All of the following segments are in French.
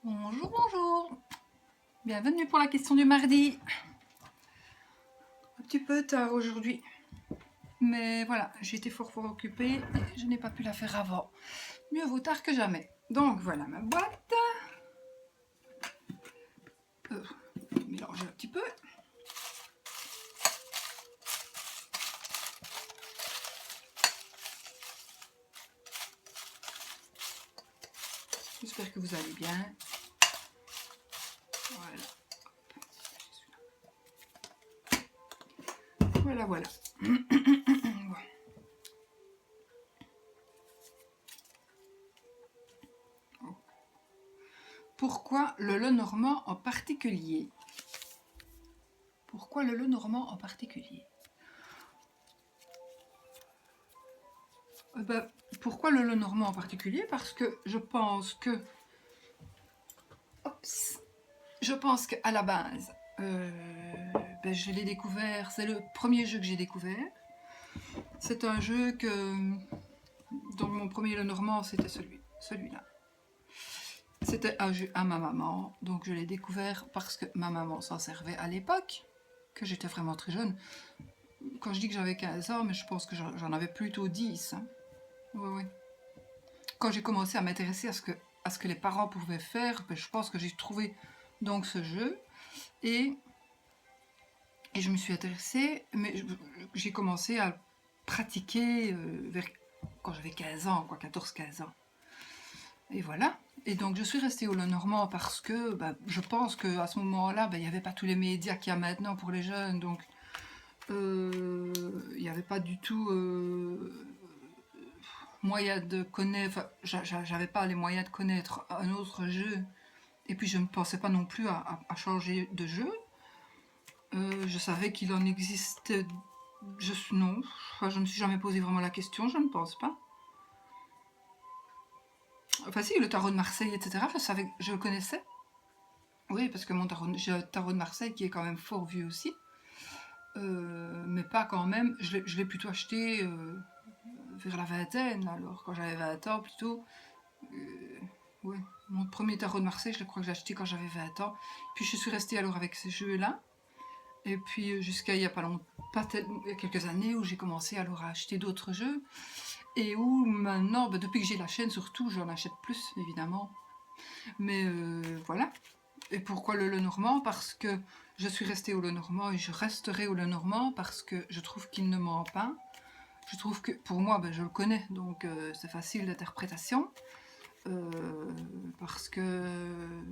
Bonjour, bonjour. Bienvenue pour la question du mardi. Un petit peu tard aujourd'hui. Mais voilà, j'ai été fort occupée et je n'ai pas pu la faire avant. Mieux vaut tard que jamais. Donc voilà ma boîte. Mélanger un petit peu. J'espère que vous allez bien. Voilà. Voilà. Pourquoi le Lenormand en particulier? Pourquoi le Lenormand en particulier? Pourquoi le Lenormand en particulier? Parce que je pense que... Je pense qu'à la base, je l'ai découvert, c'est le premier jeu que j'ai découvert. C'est un jeu dont mon premier Lenormand, c'était celui-là. C'était un jeu à ma maman, donc je l'ai découvert parce que ma maman s'en servait à l'époque, que j'étais vraiment très jeune. Quand je dis que j'avais 15 ans, mais je pense que j'en avais plutôt 10. Hein. Oui. Quand j'ai commencé à m'intéresser à ce que les parents pouvaient faire, je pense que j'ai trouvé donc ce jeu. Et je me suis intéressée, mais j'ai commencé à pratiquer quand j'avais 15 ans, 14-15 ans. Et voilà. Et donc je suis restée au Lenormand parce que je pense qu'à ce moment-là, il n'y avait pas tous les médias qu'il y a maintenant pour les jeunes. Donc il n'y avait pas du tout moyen de connaître... Enfin, j'avais pas les moyens de connaître un autre jeu. Et puis je ne pensais pas non plus à changer de jeu. Je savais qu'il en existait... Non, je ne me suis jamais posé vraiment la question, je ne pense pas. Enfin si, le tarot de Marseille, etc., je le connaissais. Oui, parce que j'ai un tarot de Marseille qui est quand même fort vieux aussi. Mais pas quand même... Je l'ai plutôt acheté vers la vingtaine, alors, quand j'avais 20 ans plutôt. Ouais. Mon premier tarot de Marseille, je crois que j'ai acheté quand j'avais 20 ans. Puis je suis restée alors avec ces jeux-là. Et puis jusqu'à il y a pas longtemps, il y a quelques années, où j'ai commencé alors à acheter d'autres jeux. Et où maintenant, depuis que j'ai la chaîne surtout, j'en achète plus évidemment. Mais voilà. Et pourquoi le Lenormand? Parce que je suis restée au Lenormand et je resterai au Lenormand parce que je trouve qu'il ne ment pas. Je trouve que, pour moi, je le connais, donc c'est facile d'interprétation. Parce que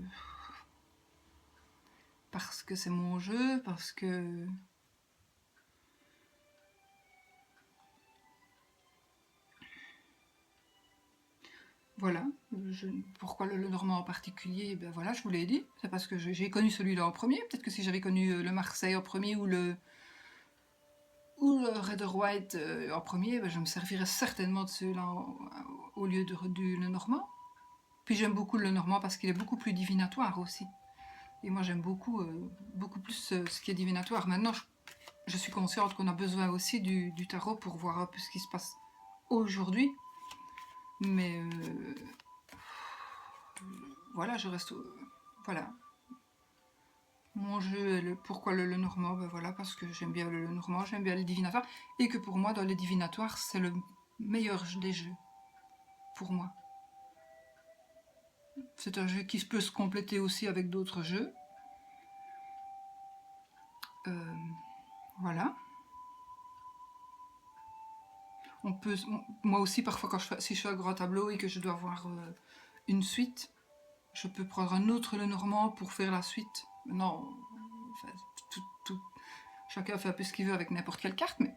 c'est mon jeu, parce que... Voilà. Pourquoi le Lenormand en particulier? Voilà, je vous l'ai dit. C'est parce que j'ai connu celui-là en premier. Peut-être que si j'avais connu le Marseille en premier ou le Red or White en premier, je me servirais certainement de ceux-là au lieu du Lenormand. Puis j'aime beaucoup le Lenormand parce qu'il est beaucoup plus divinatoire aussi. Et moi j'aime beaucoup plus ce qui est divinatoire. Maintenant, je suis consciente qu'on a besoin aussi du tarot pour voir un peu ce qui se passe aujourd'hui. Mais voilà, je reste... Voilà. Mon jeu, pourquoi le Lenormand? Voilà, parce que j'aime bien le Lenormand, j'aime bien le divinatoire. Et que pour moi, dans les divinatoires, c'est le meilleur des jeux. Pour moi. C'est un jeu qui peut se compléter aussi avec d'autres jeux. Voilà. Moi aussi, parfois, si je fais un grand tableau et que je dois avoir une suite, je peux prendre un autre Lenormand pour faire la suite. Non, enfin, chacun fait un peu ce qu'il veut avec n'importe quelle carte, mais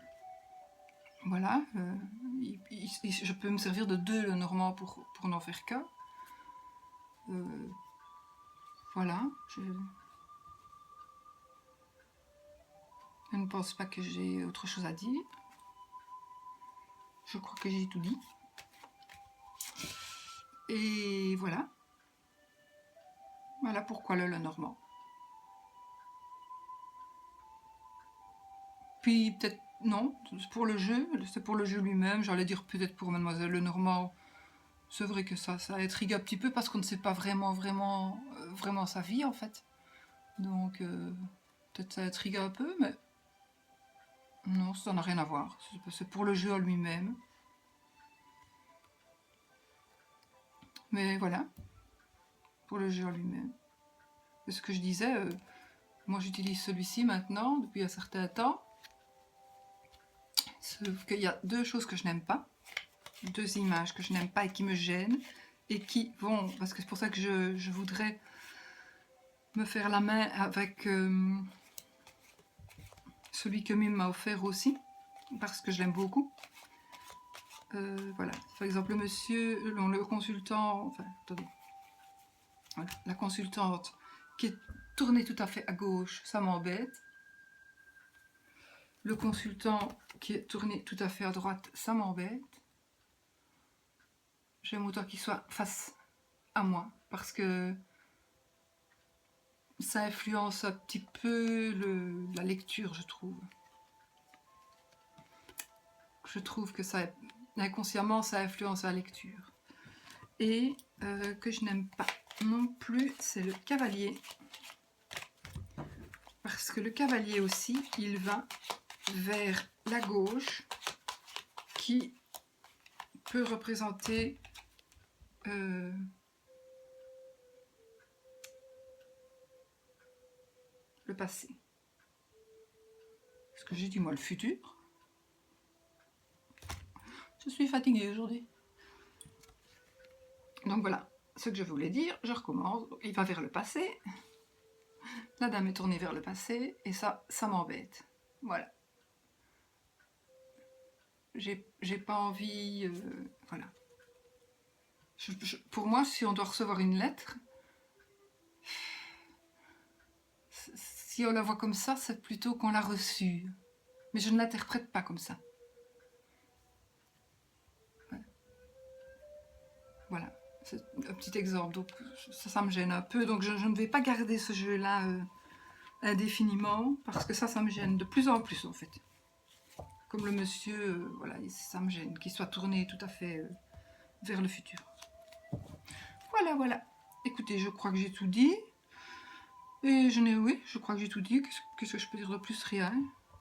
voilà. Je peux me servir de 2 Lenormand pour n'en faire qu'un. Voilà. Je ne pense pas que j'ai autre chose à dire. Je crois que j'ai tout dit. Et voilà. Voilà pourquoi le Lenormand. Puis peut-être, non, c'est pour le jeu lui-même. J'allais dire peut-être pour Mademoiselle Lenormand, c'est vrai que ça intrigue un petit peu parce qu'on ne sait pas vraiment sa vie en fait. Donc peut-être ça intrigue un peu, mais non, ça n'a rien à voir. C'est pour le jeu en lui-même. Mais voilà, pour le jeu en lui-même. C'est ce que je disais, moi j'utilise celui-ci maintenant, depuis un certain temps. Sauf qu'il y a deux choses que je n'aime pas. Deux images que je n'aime pas et qui me gênent. Et qui vont... Parce que c'est pour ça que je voudrais me faire la main avec celui que Mime m'a offert aussi. Parce que je l'aime beaucoup. Voilà. Par exemple, le monsieur, le consultant... Enfin, attendez. Voilà. La consultante qui est tournée tout à fait à gauche, ça m'embête. Le consultant qui est tourné tout à fait à droite, ça m'embête. J'aime autant qu'il soit face à moi, parce que ça influence un petit peu la lecture, je trouve. Je trouve que ça, inconsciemment, ça influence la lecture. Et que je n'aime pas non plus, c'est le cavalier. Parce que le cavalier aussi, il va vers la gauche, qui peut représenter le passé. Est-ce que j'ai dit moi le futur? Je suis fatiguée aujourd'hui. Donc voilà, ce que je voulais dire, je recommence. Il va vers le passé. La dame est tournée vers le passé, et ça m'embête. Voilà. J'ai pas envie... voilà. Pour moi, si on doit recevoir une lettre, si on la voit comme ça, c'est plutôt qu'on l'a reçue. Mais je ne l'interprète pas comme ça. Voilà. C'est un petit exemple. Donc ça me gêne un peu. Donc je ne vais pas garder ce jeu-là indéfiniment, parce que ça me gêne de plus en plus en fait. Comme le monsieur, voilà, ça me gêne, qu'il soit tourné tout à fait vers le futur. Voilà. Écoutez, je crois que j'ai tout dit. Et oui, je crois que j'ai tout dit. Qu'est-ce que je peux dire de plus? Rien.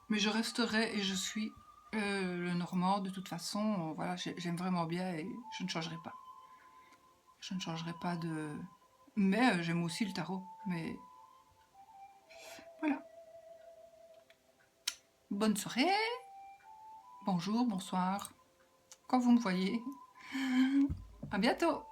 Mais je resterai et je suis le Normand de toute façon. Voilà, j'aime vraiment bien et je ne changerai pas. Je ne changerai pas de... Mais j'aime aussi le tarot. Mais voilà. Bonne soirée. Bonjour, bonsoir. Quand vous me voyez. À bientôt.